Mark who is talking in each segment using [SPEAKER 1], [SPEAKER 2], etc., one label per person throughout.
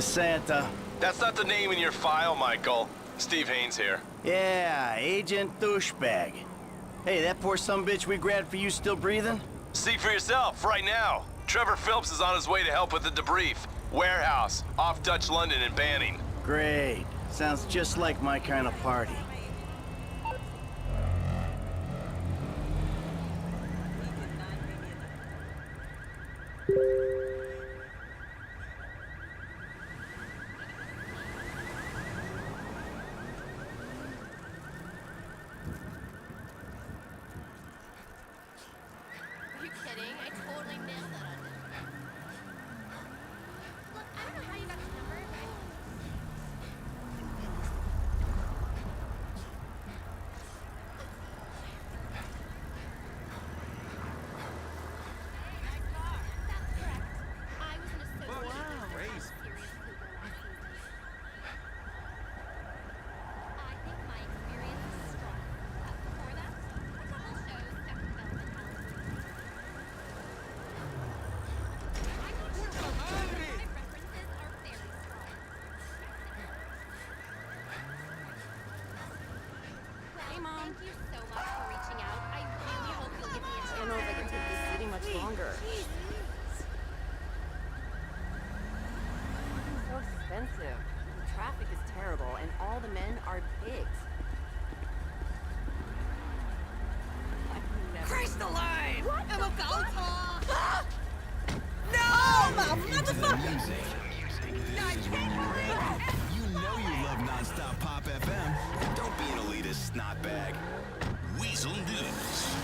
[SPEAKER 1] DeSanta.
[SPEAKER 2] That's not the name in your file, Michael. Steve Haynes here.
[SPEAKER 1] Yeah, Agent Douchebag. Hey, that poor sumbitch we grabbed for you still breathing?
[SPEAKER 2] See for yourself, right now. Trevor Phillips is on his way to help with the debrief. Warehouse, off Dutch London and Banning.
[SPEAKER 1] Great. Sounds just like my kind of party.
[SPEAKER 3] Are you kidding? I totally nailed that on him. Look, I don't know how you got his number, but... Nice car. That's correct. I was an associate.
[SPEAKER 4] Wow. Crazy.
[SPEAKER 3] Serious Cougar last season. I think my experience is strong. Before that, a couple shows, Second Development, Halloween. I go to your local. My references are very strong. Well, thank you so much for reaching out. I really hope you'll give me a
[SPEAKER 4] I
[SPEAKER 3] chance.
[SPEAKER 4] don't know if I can take this city much longer. It's so expensive. The traffic is terrible, and all the men are pigs. I can never...
[SPEAKER 5] Christ alive!
[SPEAKER 4] What
[SPEAKER 5] I'm
[SPEAKER 4] the
[SPEAKER 5] a
[SPEAKER 4] fuck?
[SPEAKER 5] Ah! No! Motherfucker! No, I can't believe it!
[SPEAKER 6] You know you love nonstop Pop FM. Don't be an elitist snotbag. Weasel News.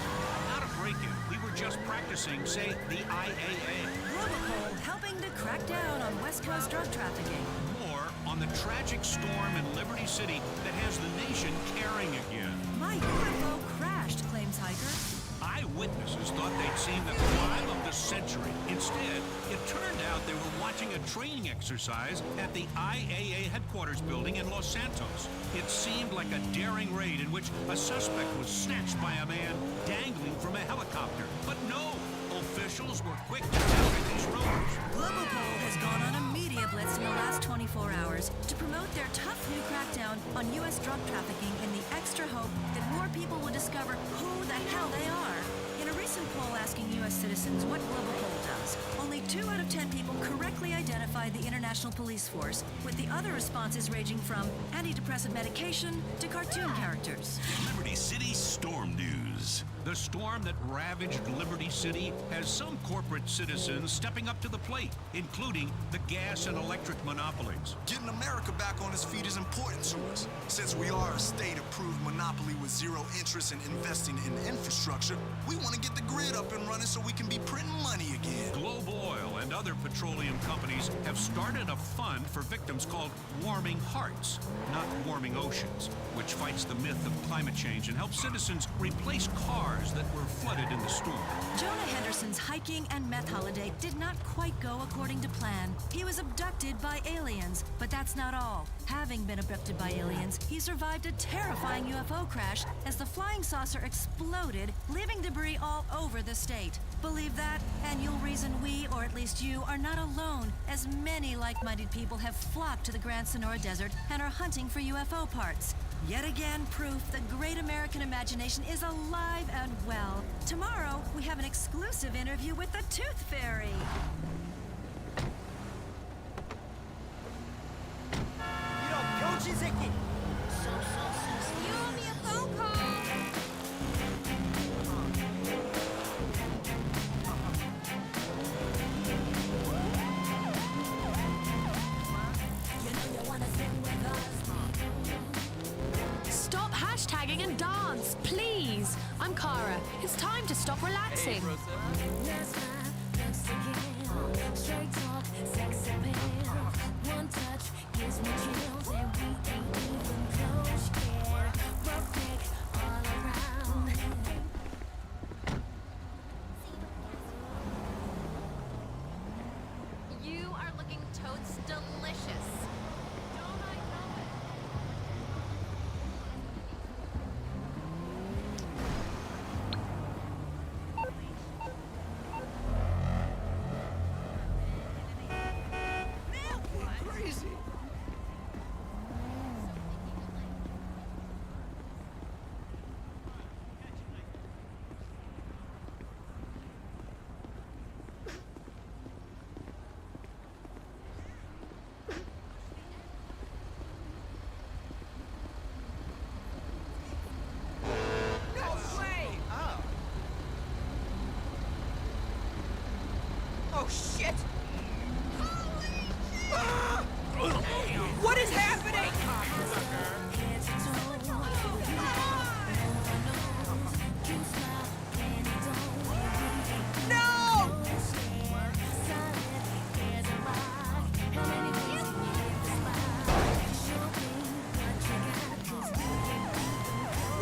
[SPEAKER 7] Not a break-in. We were just practicing, say, the IAA.
[SPEAKER 5] Robocall helping to crack down on West Coast drug trafficking.
[SPEAKER 7] More on the tragic storm in Liberty City that has the nation caring again.
[SPEAKER 5] My UFO crashed, claims hiker.
[SPEAKER 7] Eyewitnesses thought they'd seen the crime of the century. Instead, it turned out they were watching a training exercise at the IAA headquarters building in Los Santos. It seemed like a daring raid in which a suspect was snatched by a man dangling from a helicopter. But no, officials were quick to target these rovers.
[SPEAKER 5] Globopol has gone on a media blitz in the last 24 hours to promote their tough new crackdown on U.S. drug trafficking in the extra hope that more people will discover who the hell they are. In a recent poll asking U.S. citizens what Globopol does, only 2 out of 10 people correctly identified the International Police Force, with the other responses ranging from antidepressant medication to cartoon characters.
[SPEAKER 6] Liberty City Storm News.
[SPEAKER 7] The storm that ravaged Liberty City has some corporate citizens stepping up to the plate, including the gas and electric monopolies.
[SPEAKER 8] Getting America back on its feet is important to us. Since we are a state-approved monopoly with zero interest in investing in infrastructure, we want to get the grid up and running so we can be printing money again.
[SPEAKER 7] Globe Oil and other petroleum companies have started a fund for victims called Warming Hearts, not Warming Oceans, which fights the myth of climate change and helps citizens replace cars that were flooded in the storm.
[SPEAKER 5] Jonah Henderson's hiking and meth holiday did not quite go according to plan. He was abducted by aliens, but that's not all. Having been abducted by aliens, he survived a terrifying UFO crash as the flying saucer exploded, leaving debris all over the state. Believe that, and you'll reason we, or at least you, are not alone, as many like-minded people have flocked to the Grand Sonora Desert and are hunting for UFO parts. Yet again, proof the great American imagination is alive and well. Tomorrow, we have an exclusive interview with the Tooth Fairy.
[SPEAKER 3] You owe me a phone call.
[SPEAKER 9] Stop hashtagging and dance, please. I'm Kara. It's time to stop relaxing.
[SPEAKER 3] Straight talk, sex appeal. One touch gives me chills, and we ain't even close yet. Rough dick all around. You are looking totes delicious. Don't I know it?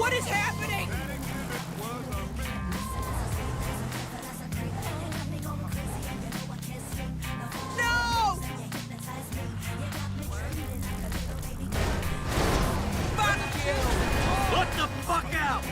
[SPEAKER 10] What is happening? No! Fuck you!
[SPEAKER 1] What the fuck out?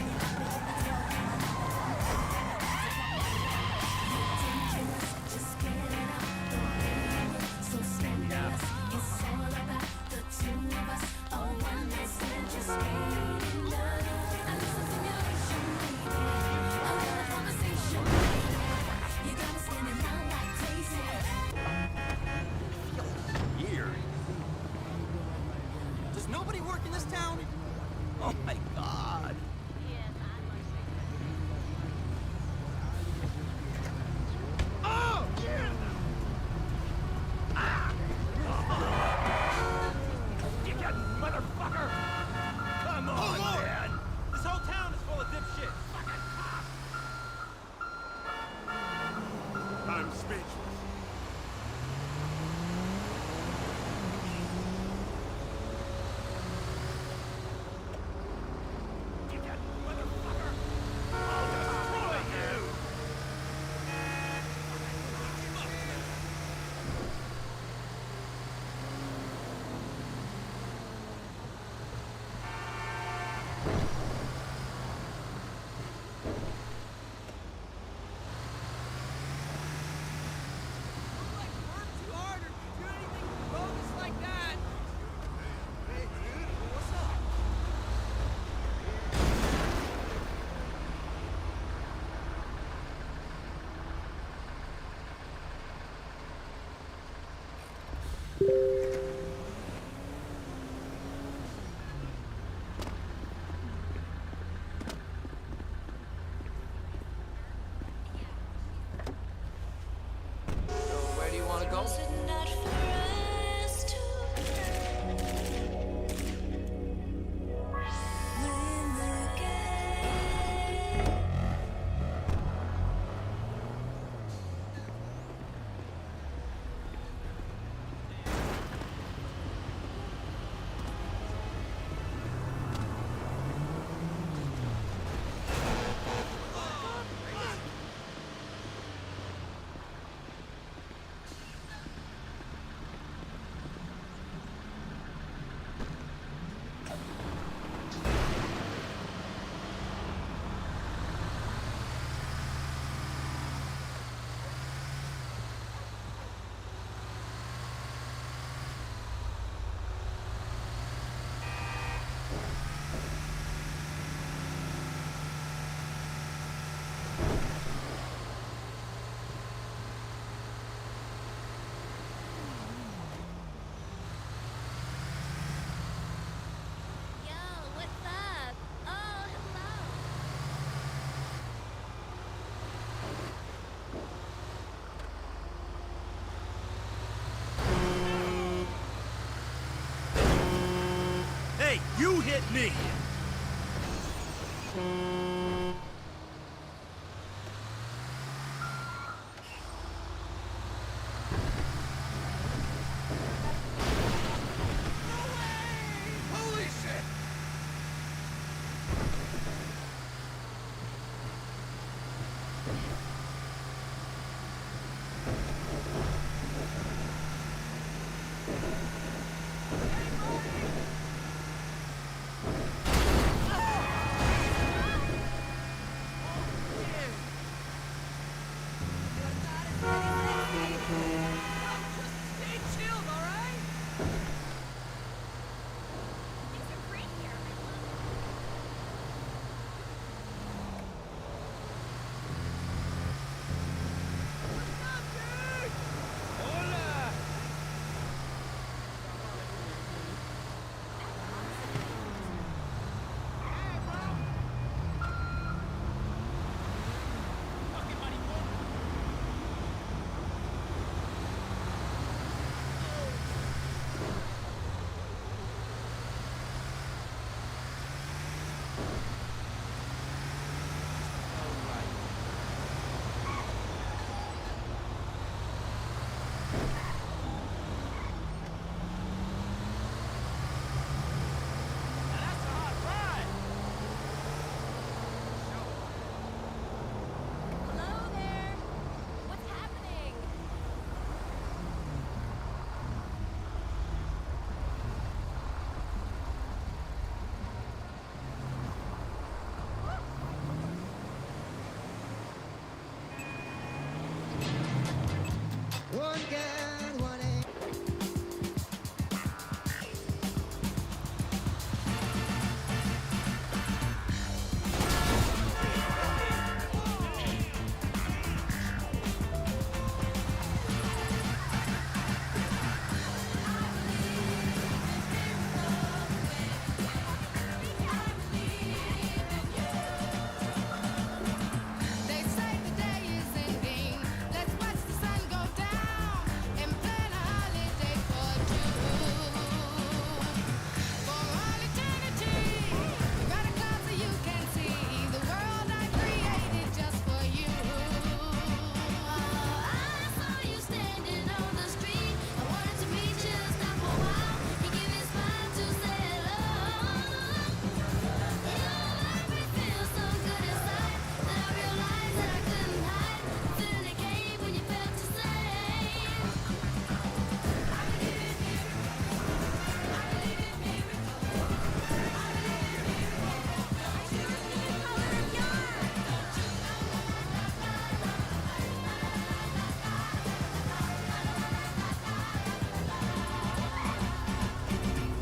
[SPEAKER 10] Does nobody work in this town? Oh my god. Oh!
[SPEAKER 1] You motherfucker! Come on, man!
[SPEAKER 10] This whole town is full of dipshits.
[SPEAKER 1] I'm speechless.
[SPEAKER 10] Where do you want to go?
[SPEAKER 1] Hey, you hit me!
[SPEAKER 10] Holy shit! Stay chilled, alright?
[SPEAKER 3] They say the day is ending. Let's watch the sun go down and plan a holiday for two. For all eternity, got a cloud so you can see the world I created just for you. I saw you standing on the street. I wanted to meet you, stop a while. He gave his smile to say hello. You make me feel so good inside that I realized that I couldn't hide. The feeling that came when you felt the same. I believe in miracles. I believe in miracles. I believe in miracles. Don't you know I'm yours? Don't you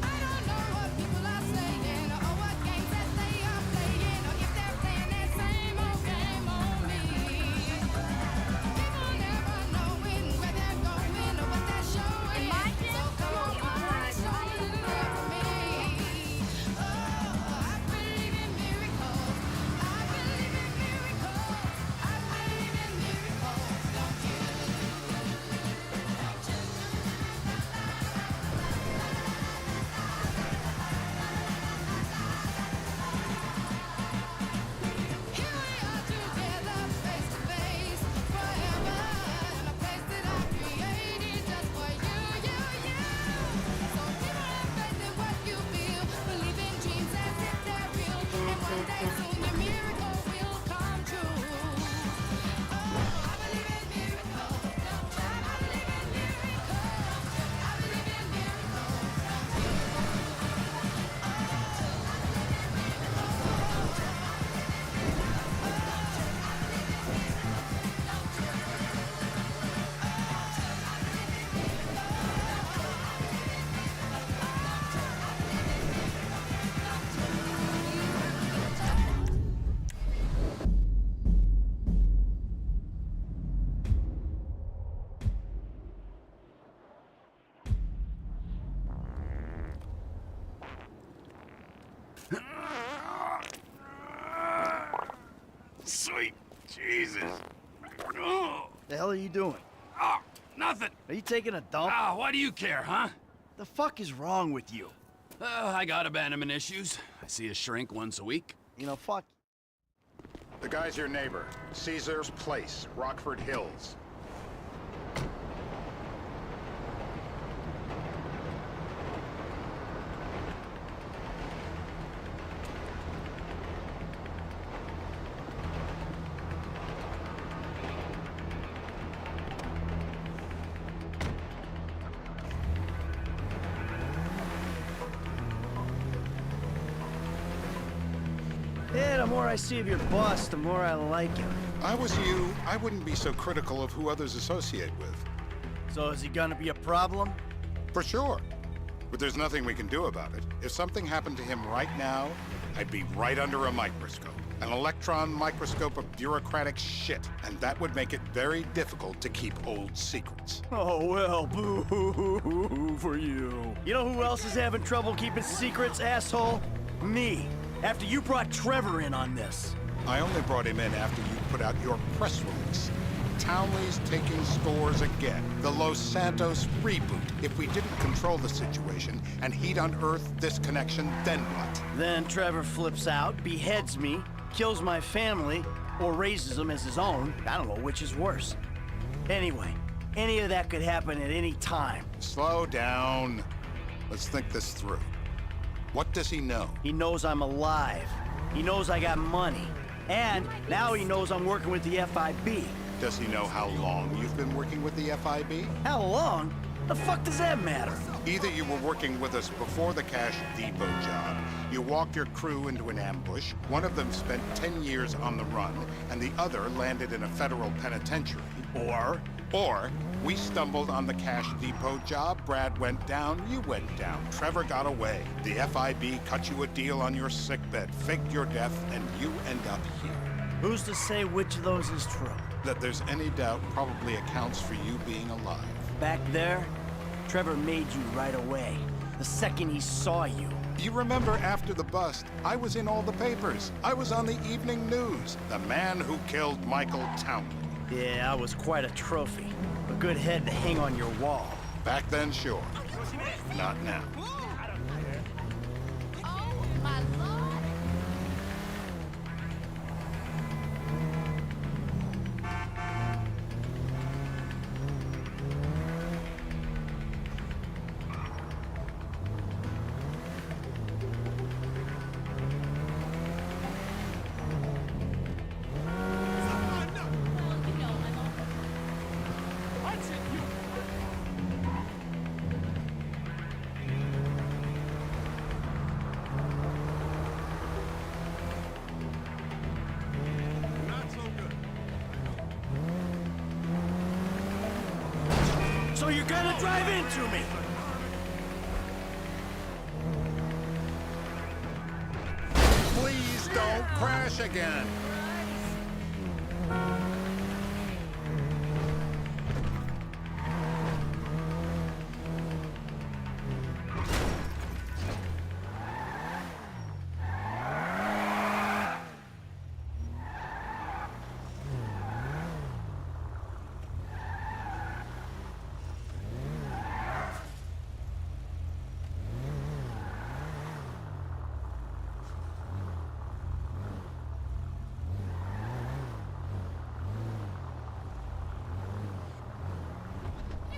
[SPEAKER 3] I don't know what people are saying or what games that they are playing or if they're playing that same old game on me. People never knowing where they're going or what they're showing. So come on, party, show a little love for me. Oh, I believe in miracles. I believe in miracles. I believe in miracles. Don't you? Here we are together, face to face, forever, in a place that I created just for you, you, you. So keep on faith in what you feel, believe in dreams as if they're real, and one day soon your miracle will come true. Oh, I believe in miracles. I believe in miracles. I believe in miracles.
[SPEAKER 1] Sweet Jesus. Oh. The hell are you doing?
[SPEAKER 11] Oh, nothing.
[SPEAKER 1] Are you taking a dump?
[SPEAKER 11] Ah, why do you care, huh?
[SPEAKER 1] The fuck is wrong with you?
[SPEAKER 11] I got abandonment issues. I see a shrink once a week.
[SPEAKER 1] You know, fuck.
[SPEAKER 12] The guy's your neighbor. Caesar's Place, Rockford Hills.
[SPEAKER 1] Yeah, the more I see of your boss, the more I like him.
[SPEAKER 12] I was you, I wouldn't be so critical of who others associate with.
[SPEAKER 1] So is he gonna be a problem?
[SPEAKER 12] For sure. But there's nothing we can do about it. If something happened to him right now, I'd be right under a microscope. An electron microscope of bureaucratic shit. And that would make it very difficult to keep old secrets.
[SPEAKER 1] Oh, well, boo-hoo-hoo for you. You know who else is having trouble keeping secrets, asshole? Me. After you brought Trevor in on this.
[SPEAKER 12] I only brought him in after you put out your press release. Townley's taking scores again. The Los Santos reboot. If we didn't control the situation and he'd unearthed this connection, then what?
[SPEAKER 1] Then Trevor flips out, beheads me, kills my family, or raises them as his own. I don't know which is worse. Anyway, any of that could happen at any time.
[SPEAKER 12] Slow down. Let's think this through. What does he know?
[SPEAKER 1] He knows I'm alive. He knows I got money. And now he knows I'm working with the FIB.
[SPEAKER 12] Does he know how long you've been working with the FIB?
[SPEAKER 1] How long? The fuck does that matter?
[SPEAKER 12] Either you were working with us before the Cash Depot job, you walked your crew into an ambush, one of them spent 10 years on the run, and the other landed in a federal penitentiary.
[SPEAKER 1] Or
[SPEAKER 12] Or we stumbled on the cash depot job, Brad went down, you went down, Trevor got away. The FIB cut you a deal on your sickbed, faked your death, and you end up here.
[SPEAKER 1] Who's to say which of those is true?
[SPEAKER 12] That there's any doubt probably accounts for you being alive.
[SPEAKER 1] Back there, Trevor made you right away. The second he saw you.
[SPEAKER 12] You remember after the bust, I was in all the papers. I was on the evening news. The man who killed Michael Townley.
[SPEAKER 1] Yeah, I was quite a trophy. A good head to hang on your wall.
[SPEAKER 12] Back then, sure. Not now.
[SPEAKER 3] Oh, my Lord.
[SPEAKER 1] So you're gonna drive into me?
[SPEAKER 12] Please don't crash again.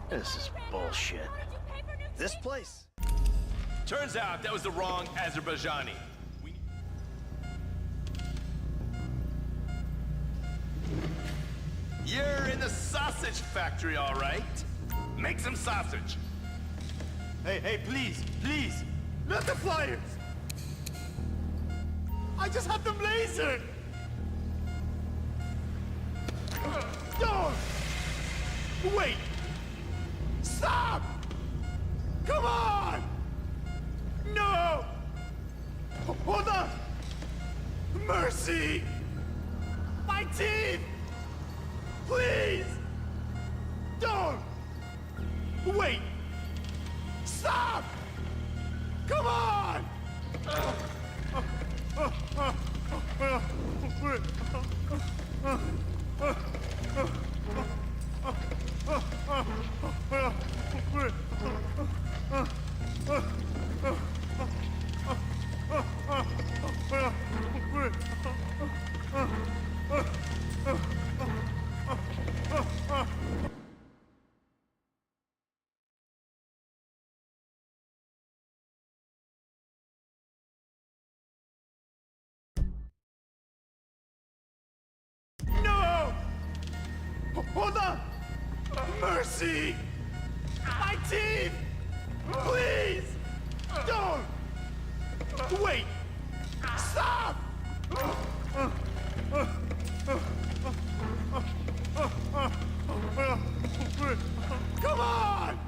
[SPEAKER 1] This is bullshit. This place?
[SPEAKER 2] Turns out that was the wrong Azerbaijani. You're in the sausage factory, all right. Make some sausage.
[SPEAKER 1] Hey, please, please. Not the flyers. I just have them lasered. Don't. Wait. Stop! Come on! No! Hold on! Mercy! My teeth! Please! Don't! Wait! Stop! Come on! No! Hold on! Mercy! My teeth! Please! Don't! Wait! Stop! Come on!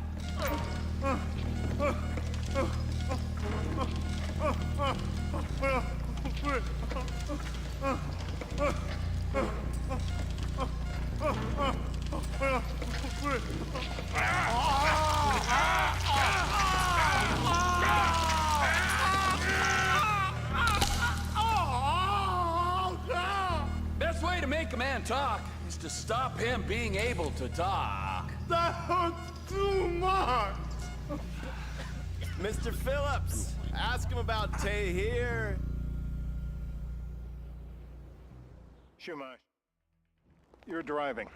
[SPEAKER 11] Best way to make a man talk is to stop him being able to talk.
[SPEAKER 1] That's too much!
[SPEAKER 2] Mr. Phillips, ask him about Tahir.
[SPEAKER 12] Shumash, you're driving.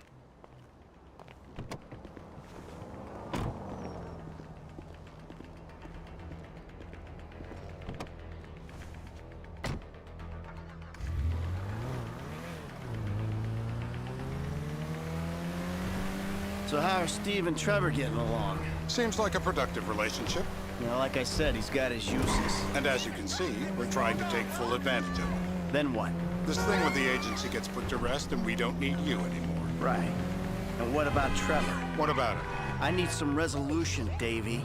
[SPEAKER 1] So how are Steve and Trevor getting along?
[SPEAKER 12] Seems like a productive relationship.
[SPEAKER 1] You know, like I said, he's got his uses.
[SPEAKER 12] And as you can see, we're trying to take full advantage of it.
[SPEAKER 1] Then what?
[SPEAKER 12] This thing with the agency gets put to rest and we don't need you anymore.
[SPEAKER 1] Right. And what about Trevor?
[SPEAKER 12] What about it?
[SPEAKER 1] I need some resolution, Davey.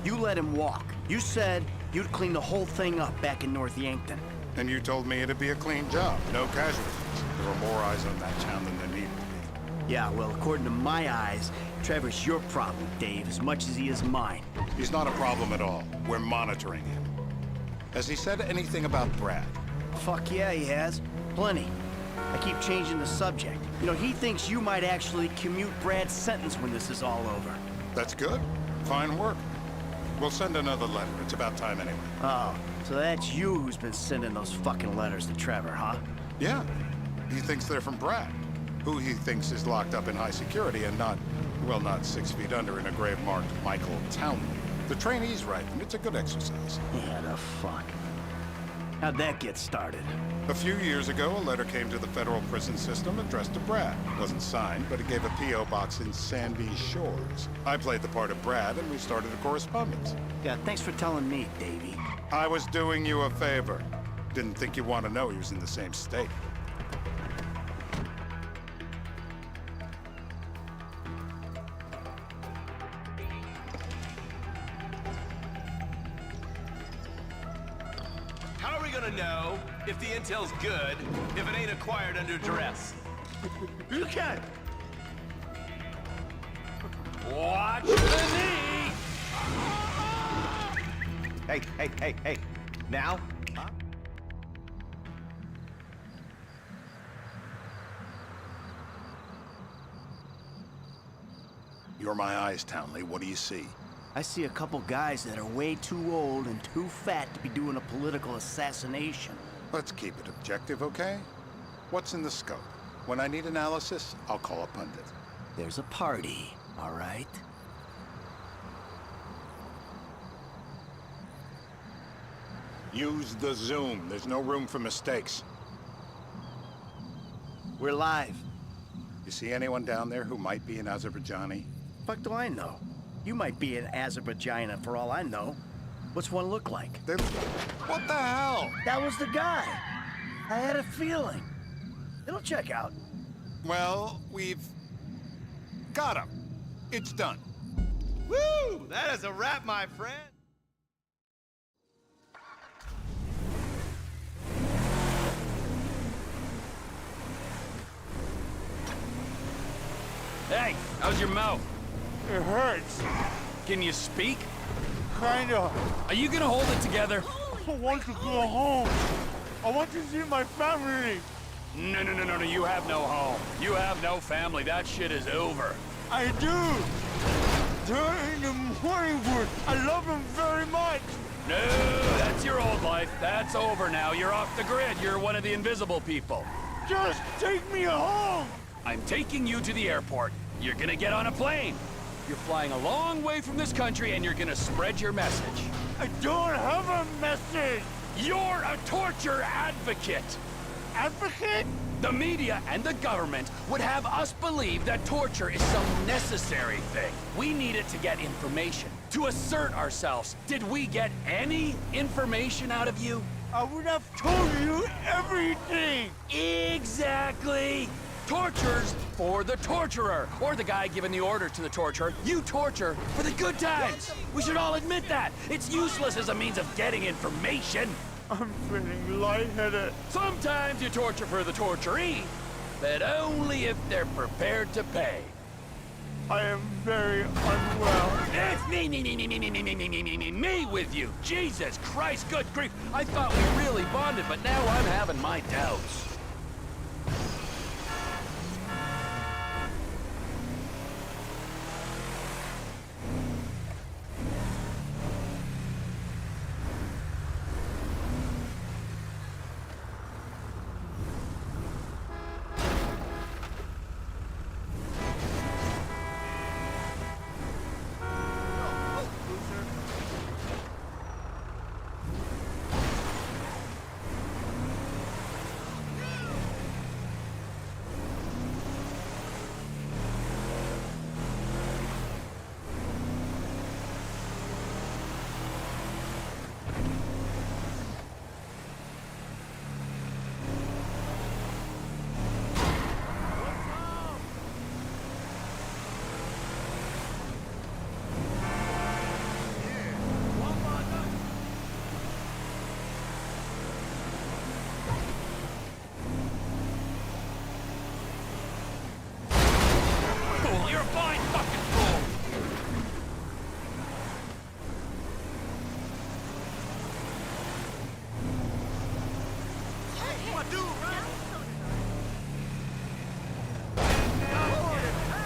[SPEAKER 1] You let him walk. You said you'd clean the whole thing up back in North Yankton.
[SPEAKER 12] And you told me it'd be a clean job, no casualties. There were more eyes on that town than there needed to be.
[SPEAKER 1] Yeah, well, according to my eyes, Trevor's your problem, Dave, as much as he is mine.
[SPEAKER 12] He's not a problem at all. We're monitoring him. Has he said anything about Brad?
[SPEAKER 1] Fuck yeah, he has. Plenty. I keep changing the subject. You know, he thinks you might actually commute Brad's sentence when this is all over.
[SPEAKER 12] That's good. Fine work. We'll send another letter. It's about time anyway.
[SPEAKER 1] Oh, so that's you who's been sending those fucking letters to Trevor, huh?
[SPEAKER 12] Yeah. He thinks they're from Brad, who he thinks is locked up in high security and not, well, not 6 feet under in a grave marked Michael Townley. The trainees write them. It's a good exercise.
[SPEAKER 1] Yeah, the fuck. How'd that get started?
[SPEAKER 12] A few years ago, a letter came to the federal prison system addressed to Brad. It wasn't signed, but it gave a P.O. box in Sandy Shores. I played the part of Brad, and we started a correspondence.
[SPEAKER 1] Yeah, thanks for telling me, Davey.
[SPEAKER 12] I was doing you a favor. Didn't think you'd want to know he was in the same state.
[SPEAKER 2] How are we gonna know if the intel's good if it ain't acquired under duress?
[SPEAKER 1] You can!
[SPEAKER 2] Watch the knee!
[SPEAKER 10] Hey. Now? Huh?
[SPEAKER 12] You're my eyes, Townley. What do you see?
[SPEAKER 1] I see a couple guys that are way too old and too fat to be doing a political assassination.
[SPEAKER 12] Let's keep it objective, okay? What's in the scope? When I need analysis, I'll call a pundit.
[SPEAKER 1] There's a party, all right?
[SPEAKER 12] Use the Zoom. There's no room for mistakes.
[SPEAKER 1] We're live.
[SPEAKER 12] You see anyone down there who might be an Azerbaijani?
[SPEAKER 1] Fuck do I know? You might be an Azerbaijan for all I know. What's one look like?
[SPEAKER 12] What the hell?
[SPEAKER 1] That was the guy. I had a feeling. It'll check out.
[SPEAKER 12] Well, we've got him. It's done.
[SPEAKER 10] Woo! That is a wrap, my friend.
[SPEAKER 11] Hey, how's your mouth?
[SPEAKER 13] It hurts.
[SPEAKER 11] Can you speak?
[SPEAKER 13] Kinda.
[SPEAKER 11] Are you gonna hold it together?
[SPEAKER 13] I want to go home. I want to see my family.
[SPEAKER 11] No, you have no home. You have no family. That shit is over.
[SPEAKER 13] I do. They're in the Morningwood. I love them very much.
[SPEAKER 11] No, that's your old life. That's over now. You're off the grid. You're one of the invisible people.
[SPEAKER 13] Just take me home.
[SPEAKER 11] I'm taking you to the airport. You're gonna get on a plane. You're flying a long way from this country and you're gonna spread your message.
[SPEAKER 13] I don't have a message.
[SPEAKER 11] You're a torture advocate.
[SPEAKER 13] Advocate?
[SPEAKER 11] The media and the government would have us believe that torture is some necessary thing. We need it to get information, to assert ourselves. Did we get any information out of you?
[SPEAKER 13] I would have told you everything.
[SPEAKER 11] Exactly. Torture's for the torturer, or the guy giving the order to the torturer. You torture for the good times. We should all admit that. It's useless as a means of getting information.
[SPEAKER 13] I'm feeling lightheaded.
[SPEAKER 11] Sometimes you torture for the torturee, but only if they're prepared to pay.
[SPEAKER 13] I am very unwell.
[SPEAKER 11] It's me with you. Jesus Christ, good grief. I thought we really bonded, but now I'm having my doubts.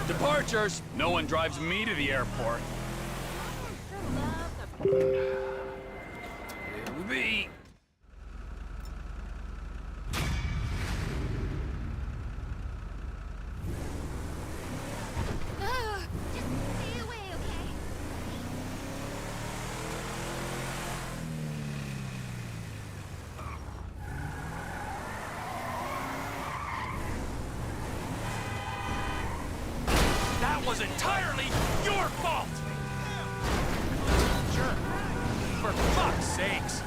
[SPEAKER 11] Departures! No one drives me to the airport. It'll be... That was entirely your fault! Sure. For fuck's sakes!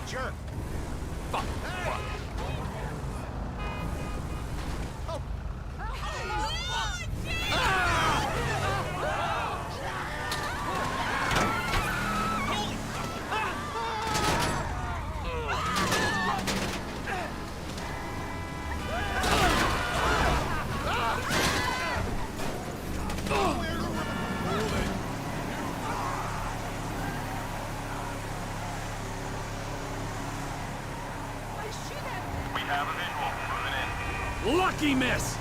[SPEAKER 13] Jerk.
[SPEAKER 11] Fuck. Fuck.
[SPEAKER 2] We have a visual. Moving in.
[SPEAKER 11] Lucky miss!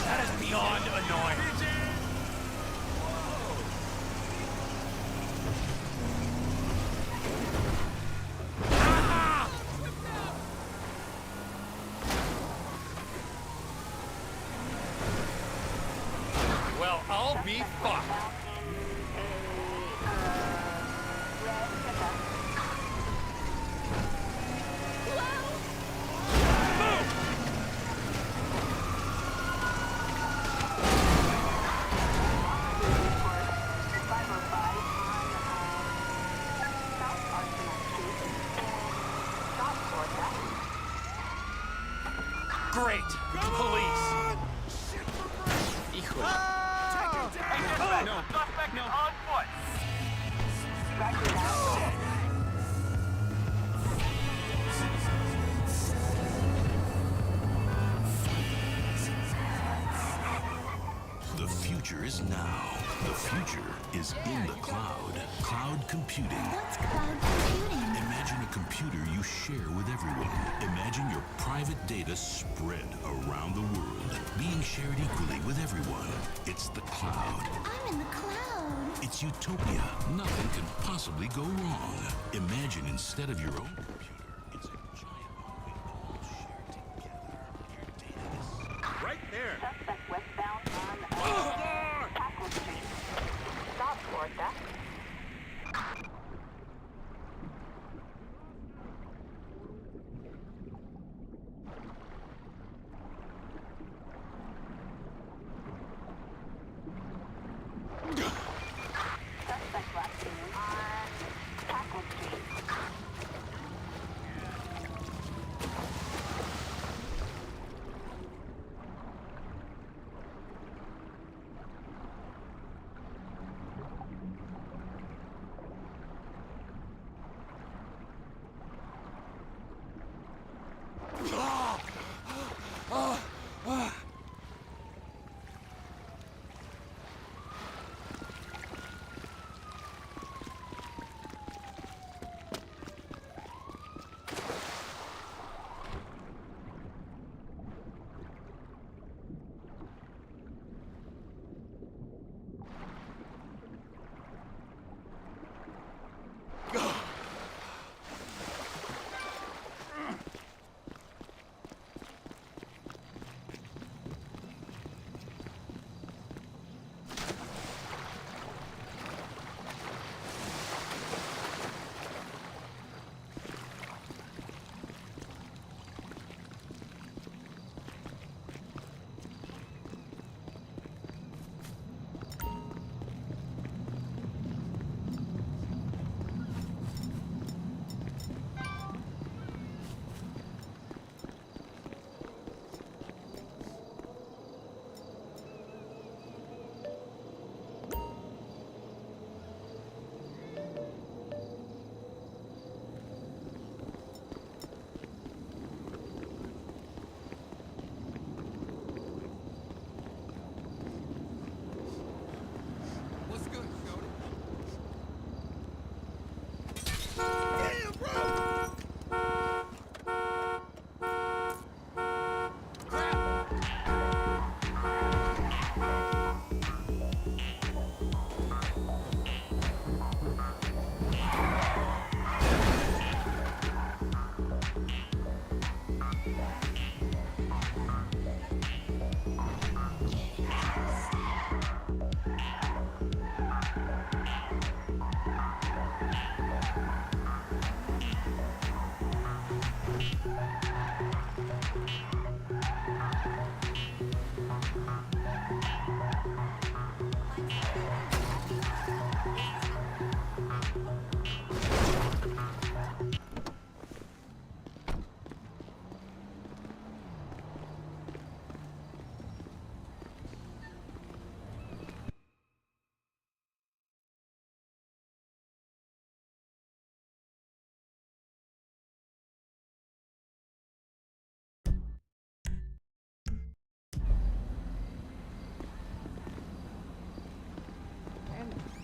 [SPEAKER 11] That is beyond annoying. Well, I'll be fucked. Great. Police. Híjole. No.
[SPEAKER 2] Suspect is on foot.
[SPEAKER 6] The future is now. The future is in the cloud. Cloud computing.
[SPEAKER 3] What's cloud computing?
[SPEAKER 6] Imagine a computer you share with everyone. Imagine your private data spread around the world, being shared equally with everyone. It's the cloud.
[SPEAKER 3] I'm in the cloud.
[SPEAKER 6] It's utopia. Nothing can possibly go wrong. Imagine instead of your own computer, it's a giant one we all share together. Your data is
[SPEAKER 13] Right there.
[SPEAKER 3] Suspect westbound on Packwood Street. Stop for that. Suspect last seen on Packwood Street.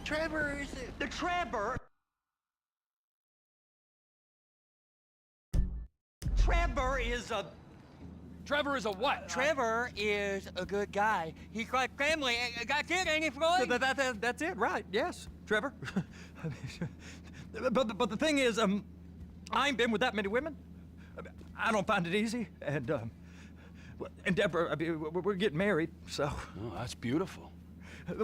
[SPEAKER 10] Trevor is the Trevor. Trevor is a.
[SPEAKER 11] Trevor is a what?
[SPEAKER 10] Trevor is a good guy. He's got family. Got kid, ain't he, Floyd?
[SPEAKER 14] That's it, right? Yes, Trevor. but the thing is, I ain't been with that many women. I don't find it easy, and Deborah, I mean, we're getting married, so.
[SPEAKER 11] Oh, that's beautiful.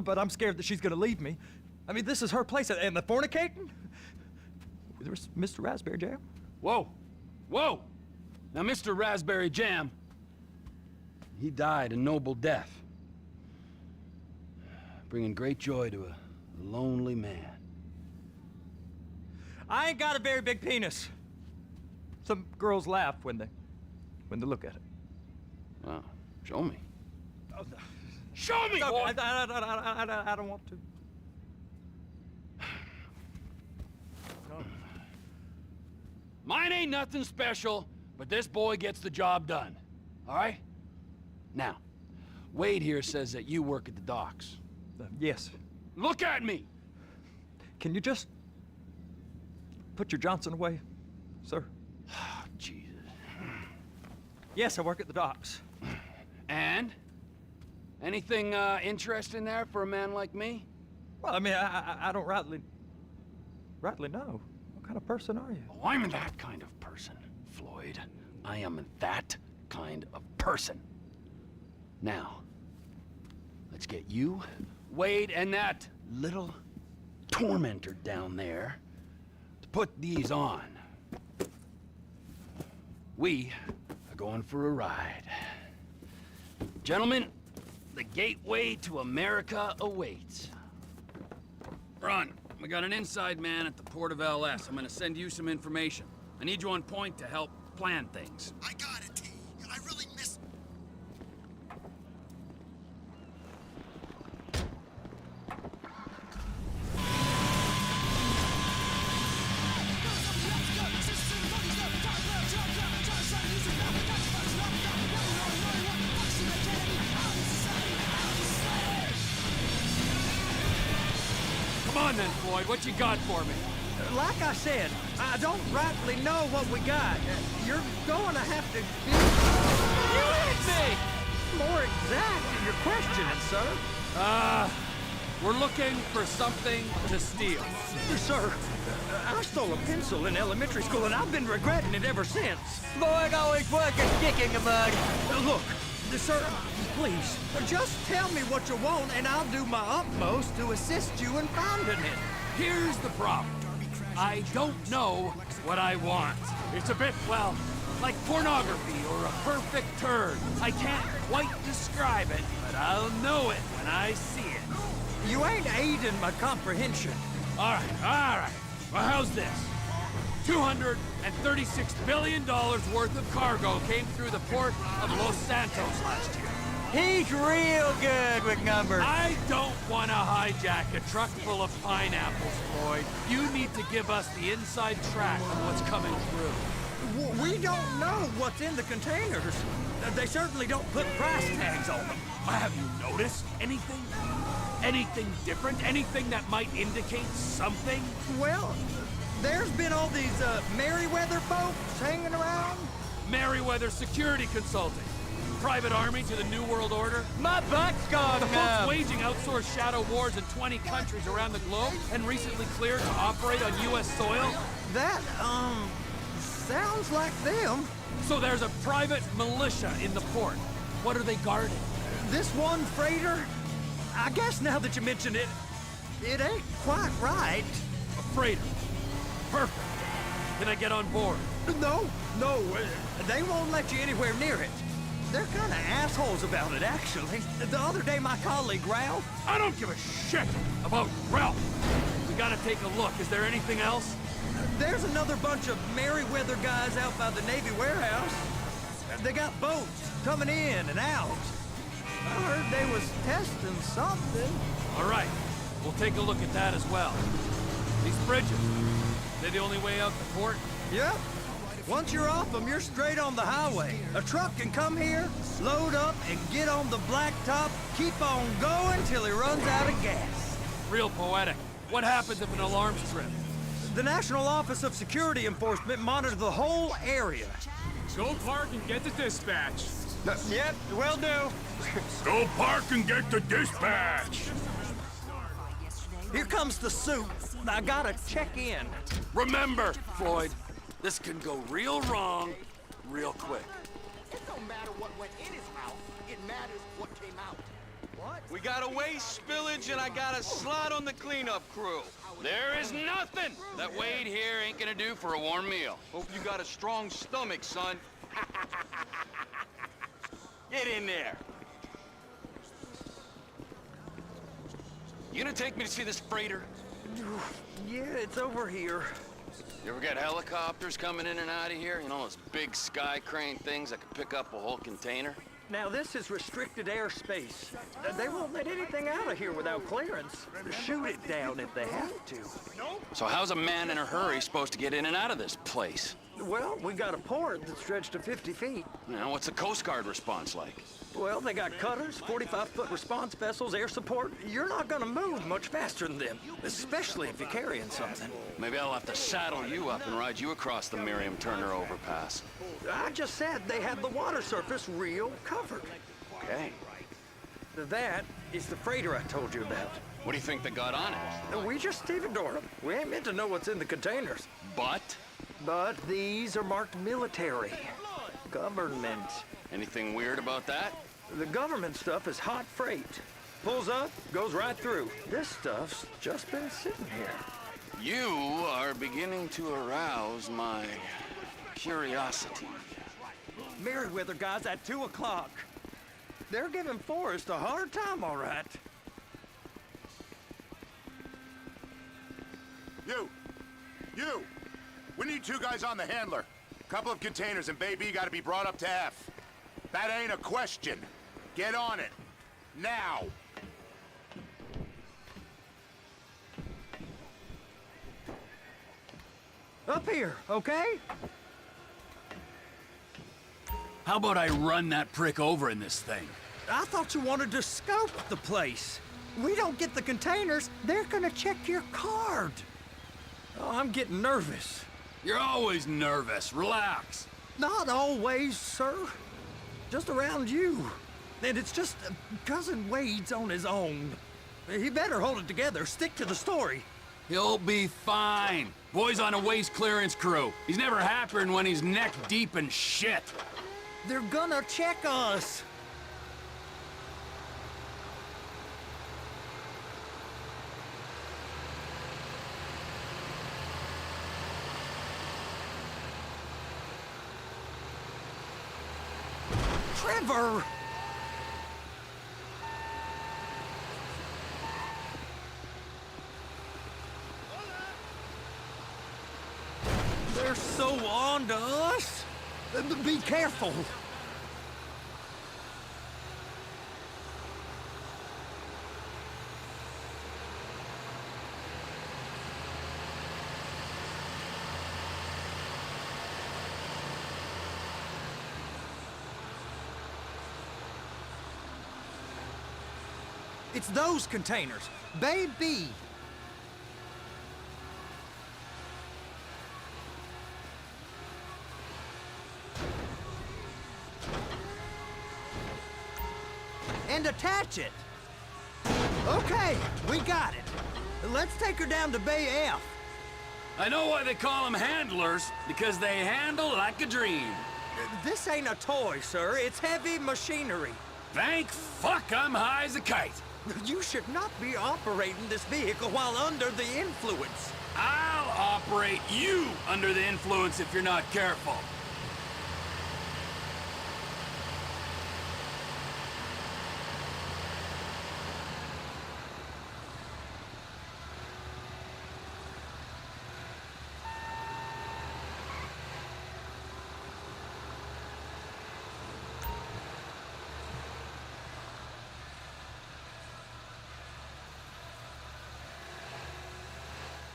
[SPEAKER 14] But I'm scared that she's gonna leave me. I mean, this is her place, and the fornicating? There's Mr. Raspberry Jam.
[SPEAKER 11] Whoa, whoa! Now, Mr. Raspberry Jam, he died a noble death, bringing great joy to a lonely man.
[SPEAKER 14] I ain't got a very big penis. Some girls laugh when they look at it.
[SPEAKER 11] Wow, show me.
[SPEAKER 14] Oh, no.
[SPEAKER 11] Show me,
[SPEAKER 14] No,
[SPEAKER 11] boy!
[SPEAKER 14] I don't want to. No.
[SPEAKER 11] Mine ain't nothing special, but this boy gets the job done. All right? Now, Wade here says that you work at the docks.
[SPEAKER 14] Yes.
[SPEAKER 11] Look at me!
[SPEAKER 14] Can you just put your Johnson away, sir?
[SPEAKER 11] Oh, Jesus.
[SPEAKER 14] Yes, I work at the docks.
[SPEAKER 11] And? Anything interesting there for a man like me?
[SPEAKER 14] Well, I mean, I don't rightly know. What kind of person are you?
[SPEAKER 11] Oh, I'm that kind of person, Floyd. I am that kind of person. Now, let's get you, Wade, and that little tormentor down there to put these on. We are going for a ride. Gentlemen, the gateway to America awaits. Ron, we got an inside man at the port of LS. I'm gonna send you some information. I need you on point to help plan things.
[SPEAKER 8] I got it, T. I really miss...
[SPEAKER 11] Come on then, Floyd, what you got for me?
[SPEAKER 14] Like I said, I don't rightly know what we got. You're going to have to be...
[SPEAKER 11] You hit me!
[SPEAKER 14] More exact in your questioning, sir.
[SPEAKER 11] We're looking for something to steal.
[SPEAKER 14] Sir, I stole a pencil in elementary school, and I've been regretting it ever since.
[SPEAKER 10] Boy, always work a stick in the mud.
[SPEAKER 14] Look, sir, please, just tell me what you want, and I'll do my utmost to assist you in finding it.
[SPEAKER 11] Here's the problem. I don't know what I want. It's a bit, well, like pornography or a perfect turd. I can't quite describe it, but I'll know it when I see it.
[SPEAKER 14] You ain't aiding my comprehension.
[SPEAKER 11] All right. Well, how's this? $236 billion worth of cargo came through the port of Los Santos last year.
[SPEAKER 10] He's real good with numbers.
[SPEAKER 11] I don't want to hijack a truck full of pineapples, Floyd. You need to give us the inside track on what's coming through.
[SPEAKER 14] We don't know what's in the containers. They certainly don't put price tags on them.
[SPEAKER 11] Have you noticed anything? Anything different? Anything that might indicate something?
[SPEAKER 14] Well, there's been all these Merryweather folks hanging around.
[SPEAKER 11] Merryweather Security Consulting. Private army to the New World Order.
[SPEAKER 10] My butt's gone
[SPEAKER 11] The folks
[SPEAKER 10] numb.
[SPEAKER 11] waging outsourced shadow wars in 20 countries around the globe and recently cleared to operate on U.S. soil.
[SPEAKER 14] That, sounds like them.
[SPEAKER 11] So there's a private militia in the port. What are they guarding?
[SPEAKER 14] This one freighter, I guess now that you mention it, it ain't quite right.
[SPEAKER 11] A freighter. Perfect. Can I get on board?
[SPEAKER 14] No, they won't let you anywhere near it. They're kind of assholes about it, actually. The other day, my colleague, Ralph...
[SPEAKER 11] I don't give a shit about Ralph. We gotta take a look. Is there anything else?
[SPEAKER 14] There's another bunch of Merryweather guys out by the Navy warehouse. They got boats coming in and out. I heard they was testing something.
[SPEAKER 11] All right. We'll take a look at that as well. These bridges, they the only way out the port?
[SPEAKER 14] Yep. Once you're off them, you're straight on the highway. A truck can come here, load up, and get on the blacktop, keep on going till he runs out of gas.
[SPEAKER 11] Real poetic. What happens if an alarm's tripped?
[SPEAKER 14] The National Office of Security Enforcement monitors the whole area.
[SPEAKER 13] Go park and get the dispatch.
[SPEAKER 14] Yep, will do.
[SPEAKER 6] Go park and get the dispatch!
[SPEAKER 14] Here comes the suit. I gotta check in.
[SPEAKER 11] Remember, Floyd, this can go real wrong real quick.
[SPEAKER 10] It don't matter what went in his house. It matters what came out.
[SPEAKER 14] What?
[SPEAKER 10] We got a waste spillage and I got a slot on the cleanup crew.
[SPEAKER 11] There is nothing that Wade here ain't gonna do for a warm meal.
[SPEAKER 10] Hope you got a strong stomach, son. Get in there.
[SPEAKER 11] You gonna take me to see this freighter?
[SPEAKER 14] Yeah, it's over here.
[SPEAKER 11] You ever got helicopters coming in and out of here? You know, those big sky crane things that can pick up a whole container?
[SPEAKER 14] Now, this is restricted airspace. They won't let anything out of here without clearance. Shoot it down if they have to.
[SPEAKER 11] So how's a man in a hurry supposed to get in and out of this place?
[SPEAKER 14] Well, we got a port that's stretched to 50 feet.
[SPEAKER 11] Now, what's the Coast Guard response like?
[SPEAKER 14] Well, they got cutters, 45-foot response vessels, air support. You're not gonna move much faster than them, especially if you're carrying something.
[SPEAKER 11] Maybe I'll have to saddle you up and ride you across the Miriam Turner overpass.
[SPEAKER 14] I just said they had the water surface real covered.
[SPEAKER 11] Okay.
[SPEAKER 14] That is the freighter I told you about.
[SPEAKER 11] What do you think they got on it?
[SPEAKER 14] We just stevedored them. We ain't meant to know what's in the containers.
[SPEAKER 11] But?
[SPEAKER 14] But these are marked military. Government.
[SPEAKER 11] Anything weird about that?
[SPEAKER 14] The government stuff is hot freight. Pulls up, goes right through. This stuff's just been sitting here.
[SPEAKER 11] You are beginning to arouse my curiosity.
[SPEAKER 14] Merriweather guys at 2 o'clock. They're giving Forrest a hard time, all right.
[SPEAKER 12] You! We need 2 guys on the handler. Couple of containers and Baby gotta be brought up to F. That ain't a question. Get on it. Now!
[SPEAKER 14] Up here, okay?
[SPEAKER 11] How about I run that prick over in this thing?
[SPEAKER 14] I thought you wanted to scope the place. We don't get the containers, they're gonna check your card. Oh, I'm getting nervous.
[SPEAKER 11] You're always nervous. Relax.
[SPEAKER 14] Not always, sir. Just around you. And it's just Cousin Wade's on his own. He better hold it together, stick to the story.
[SPEAKER 11] He'll be fine. Boy's on a waste clearance crew. He's never happier than when he's neck deep in shit.
[SPEAKER 14] They're gonna check us. Trevor! They're so on to us. Be careful. It's those containers. Baby! And attach it. Okay, we got it. Let's take her down to Bay F.
[SPEAKER 11] I know why they call them handlers, because they handle like a dream.
[SPEAKER 14] This ain't a toy, sir. It's heavy machinery.
[SPEAKER 11] Thank fuck I'm high as a kite.
[SPEAKER 14] You should not be operating this vehicle while under the influence.
[SPEAKER 11] I'll operate you under the influence if you're not careful.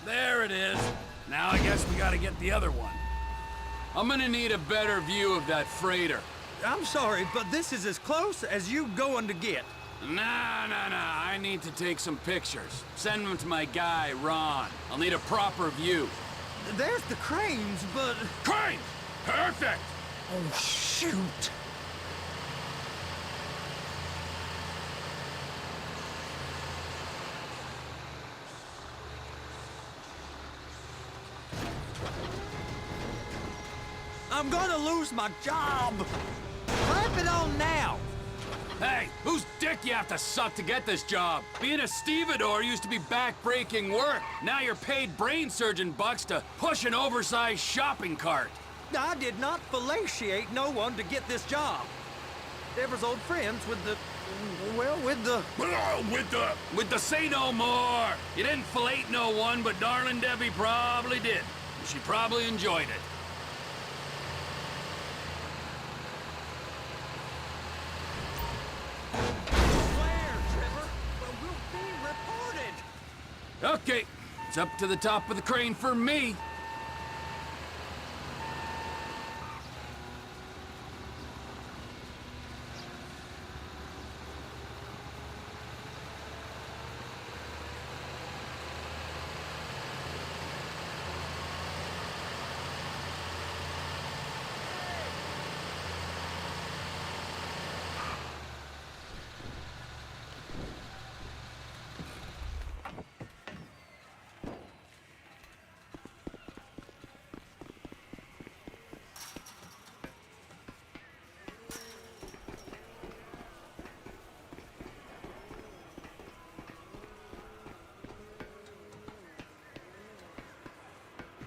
[SPEAKER 11] There it is. Now I guess we gotta get the other one. I'm gonna need a better view of that freighter.
[SPEAKER 14] I'm sorry, but this is as close as you going to get.
[SPEAKER 11] Nah. I need to take some pictures. Send them to my guy, Ron. I'll need a proper view.
[SPEAKER 14] There's the cranes, but...
[SPEAKER 11] Cranes! Perfect!
[SPEAKER 14] Oh, shoot! I'm gonna lose my job! Clamp it on now!
[SPEAKER 11] Hey, whose dick you have to suck to get this job? Being a stevedore used to be back-breaking work. Now you're paid brain surgeon bucks to push an oversized shopping cart.
[SPEAKER 14] I did not fellatiate no one to get this job. Deborah's old friends with the... well, with the...
[SPEAKER 11] With the say no more. You didn't fillet no one, but darling Debbie probably did. She probably enjoyed it.
[SPEAKER 14] Where, Trevor? Well, we'll be reported.
[SPEAKER 11] Okay, it's up to the top of the crane for me.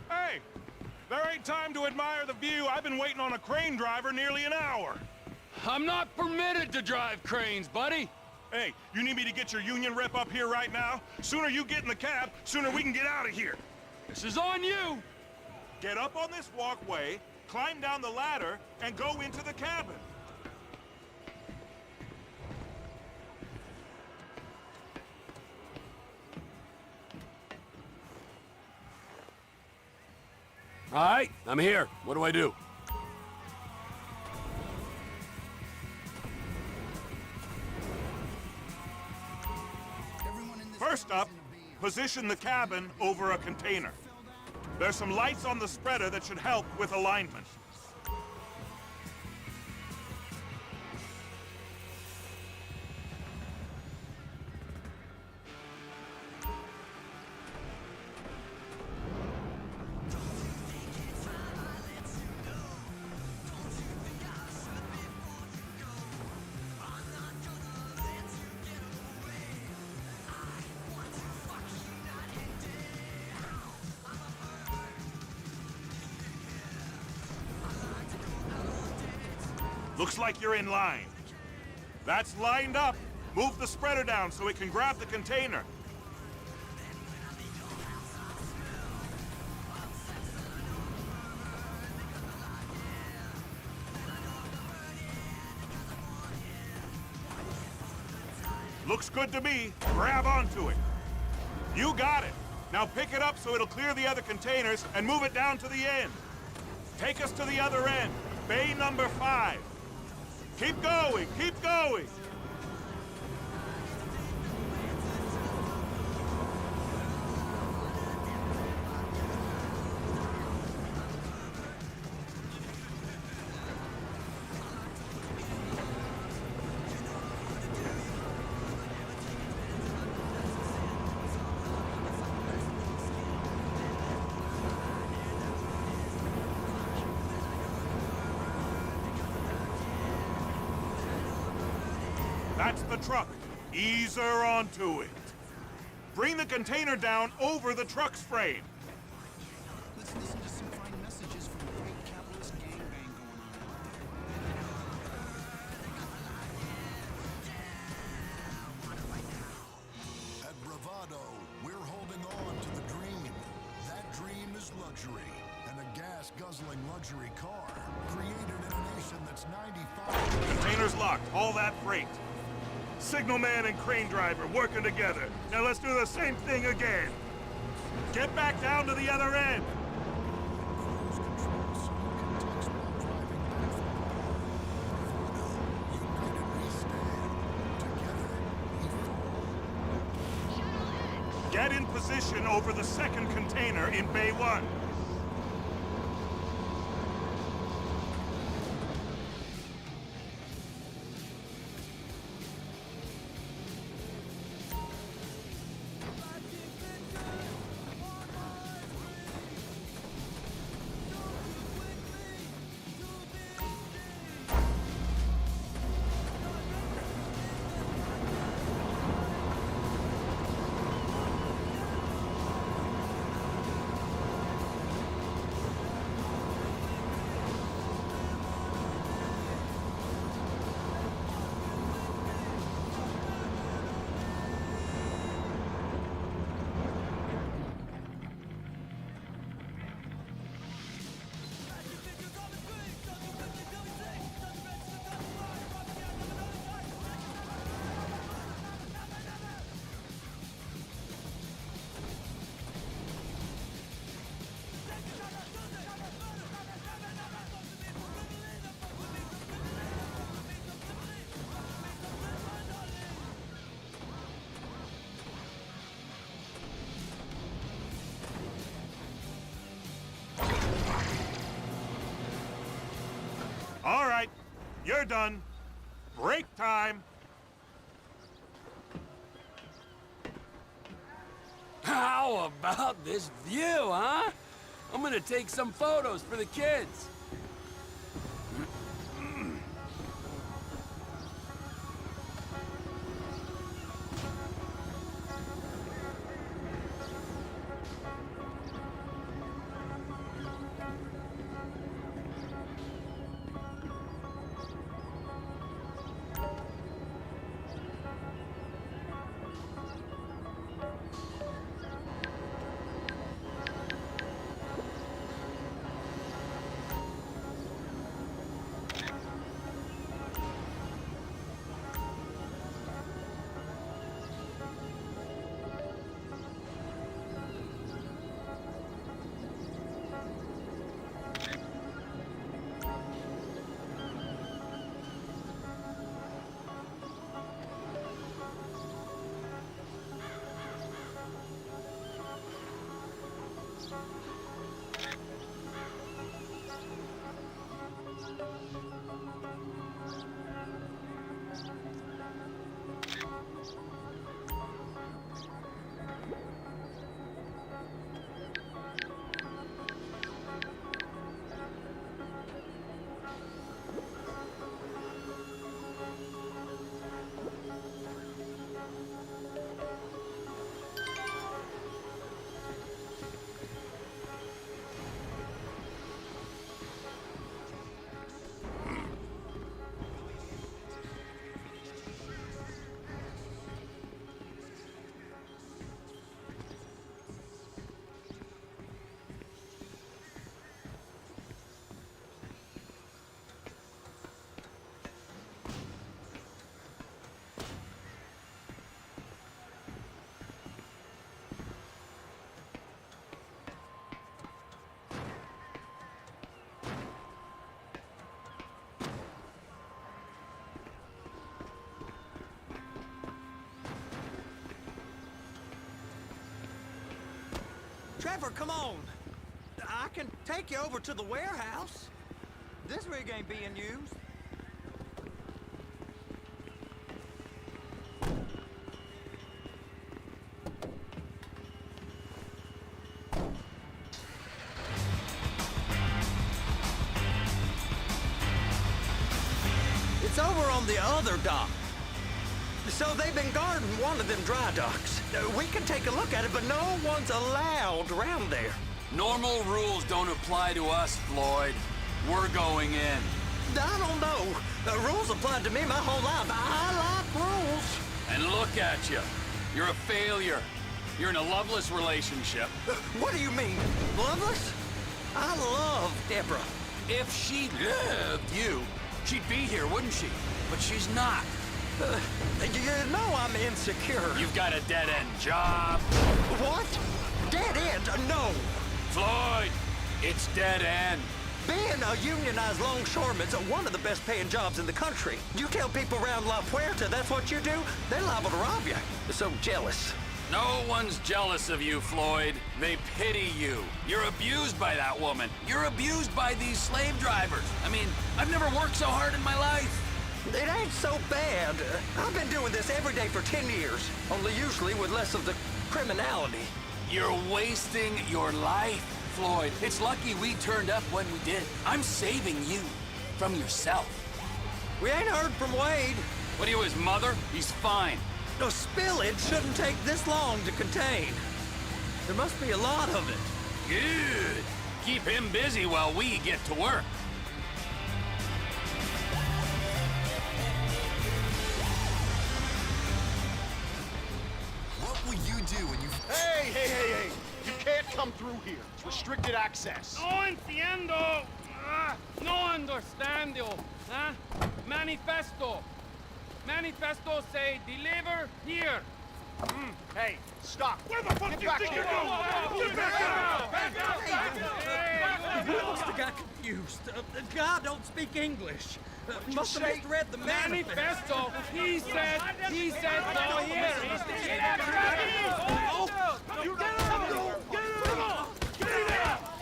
[SPEAKER 13] Hey! There ain't time to admire the view. I've been waiting on a crane driver nearly an hour.
[SPEAKER 11] I'm not permitted to drive cranes, buddy.
[SPEAKER 13] Hey, you need me to get your union rep up here right now? Sooner you get in the cab, sooner we can get out of here.
[SPEAKER 11] This is on you.
[SPEAKER 13] Get up on this walkway, climb down the ladder, and go into the cabin.
[SPEAKER 11] All right, I'm here. What do I do?
[SPEAKER 13] First up, position the cabin over a container. There's some lights on the spreader that should help with alignment. Looks like you're in line. That's lined up. Move the spreader down so it can grab the container. Looks good to me. Grab onto it. You got it. Now pick it up so it'll clear the other containers and move it down to the end. Take us to the other end. Bay number 5. Keep going, keep going! That's the truck. Ease her onto it. Bring the container down over the truck's frame.
[SPEAKER 8] Let's listen to some fine messages from the great capitalist gangbang going on. At Bravado, we're holding on to the dream. That dream is luxury. And a gas-guzzling luxury car created in a nation that's 95...
[SPEAKER 13] Container's locked. All that freight. Signalman and crane driver working together. Now let's do the same thing again. Get back down to the other end.
[SPEAKER 8] United we stand. Together
[SPEAKER 13] position over the second container in Bay 1. All right, you're done. Break time.
[SPEAKER 11] How about this view, huh? I'm gonna take some photos for the kids.
[SPEAKER 14] Trevor, come on. I can take you over to the warehouse. This rig ain't being used. It's over on the other dock. So they've been guarding one of them dry docks. We can take a look at it, but no one's allowed around there.
[SPEAKER 11] Normal rules don't apply to us, Floyd. We're going in.
[SPEAKER 14] I don't know. The rules applied to me my whole life. I like rules.
[SPEAKER 11] And look at you. You're a failure. You're in a loveless relationship.
[SPEAKER 14] What do you mean? Loveless? I love Deborah.
[SPEAKER 11] If she loved you, she'd be here, wouldn't she? But she's not.
[SPEAKER 14] You know I'm insecure.
[SPEAKER 11] You've got a dead-end job.
[SPEAKER 14] What? Dead end? No.
[SPEAKER 11] Floyd, it's dead end.
[SPEAKER 14] Being a unionized longshoreman's one of the best paying jobs in the country. You tell people around La Puerta that's what you do, they're liable to rob you. They're so jealous.
[SPEAKER 11] No one's jealous of you, Floyd. They pity you. You're abused by that woman. You're abused by these slave drivers. I mean, I've never worked so hard in my life.
[SPEAKER 14] It ain't so bad. I've been doing this every day for 10 years, only usually with less of the criminality.
[SPEAKER 11] You're wasting your life, Floyd. It's lucky we turned up when we did. I'm saving you from yourself.
[SPEAKER 14] We ain't heard from Wade.
[SPEAKER 11] What are you, his mother? He's fine.
[SPEAKER 14] The spillage shouldn't take this long to contain. There must be a lot of it.
[SPEAKER 11] Good. Keep him busy while we get to work.
[SPEAKER 15] What will you do when you...
[SPEAKER 16] Hey! You can't come through here. It's restricted access.
[SPEAKER 17] No entiendo. No understando. Huh? Manifesto. Manifesto say deliver here.
[SPEAKER 16] Hey, stop.
[SPEAKER 17] Where the fuck do you think you're going? Get back out!
[SPEAKER 14] He must have got confused. God don't speak English. Must have misread the
[SPEAKER 17] manifesto. He said go here. Get out! You get out! Get out!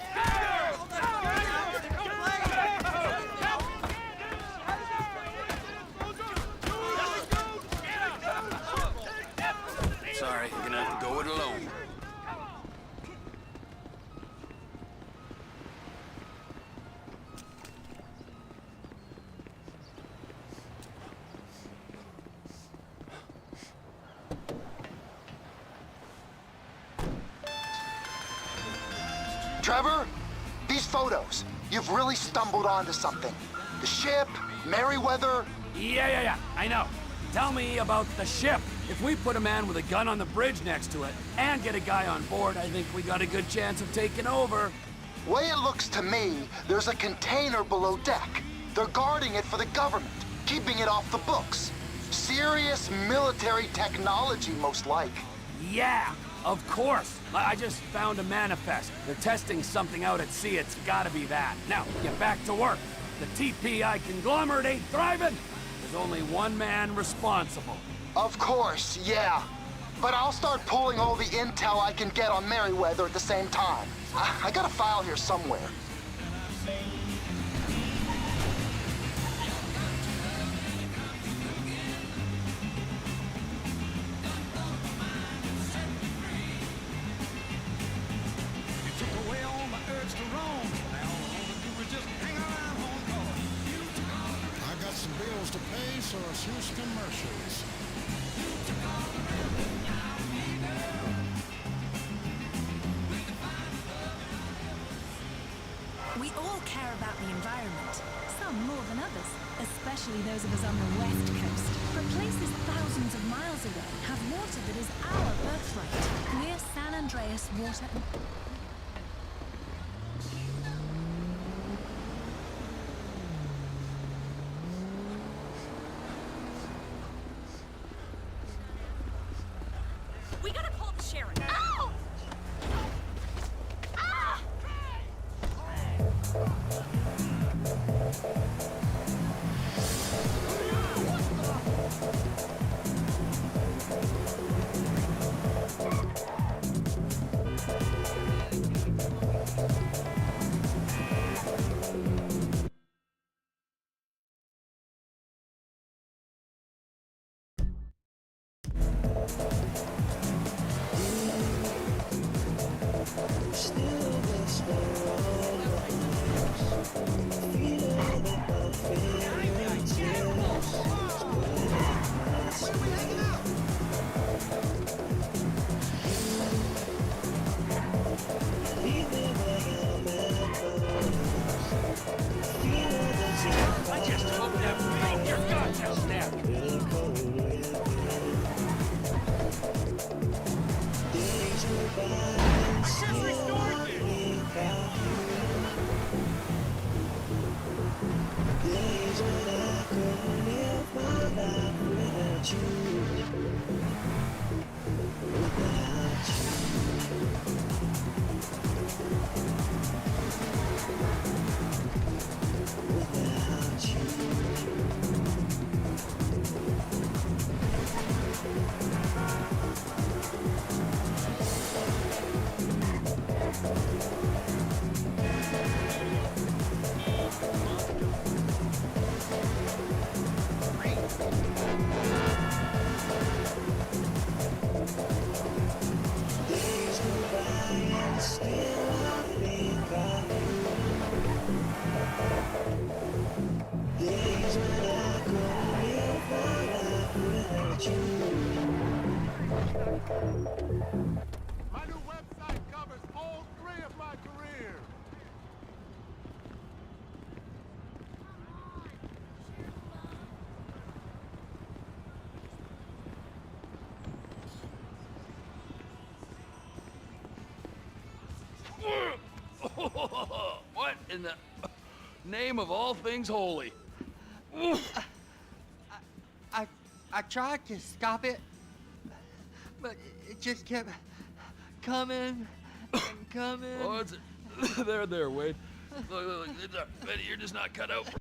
[SPEAKER 11] Sorry, you're gonna have to go it alone.
[SPEAKER 18] Trevor, these photos, you've really stumbled onto something. The ship, Merryweather.
[SPEAKER 11] Yeah, I know. Tell me about the ship. If we put a man with a gun on the bridge next to it and get a guy on board, I think we got a good chance of taking over.
[SPEAKER 18] Way it looks to me, there's a container below deck. They're guarding it for the government, keeping it off the books. Serious military technology, most like.
[SPEAKER 11] Yeah, of course. I just found a manifest. They're testing something out at sea. It's gotta be that. Now, get back to work. The TPI conglomerate ain't thriving. There's only one man responsible.
[SPEAKER 18] Of course, yeah. But I'll start pulling all the intel I can get on Merryweather at the same time. I got a file here somewhere.
[SPEAKER 8] I got some bills to pay, so here's commercials.
[SPEAKER 5] We all care about the environment, some more than others, especially those of us on the west coast. But places thousands of miles away have water that is our birthright. We're San Andreas Water.
[SPEAKER 9] We gotta call the sheriff. Ow! Ah!
[SPEAKER 8] My new website covers all 3 of my careers.
[SPEAKER 11] What in the name of all things holy?
[SPEAKER 10] I tried to stop it, but it just kept coming and coming.
[SPEAKER 11] Oh, it's there, Wade. Look, you're just not cut out for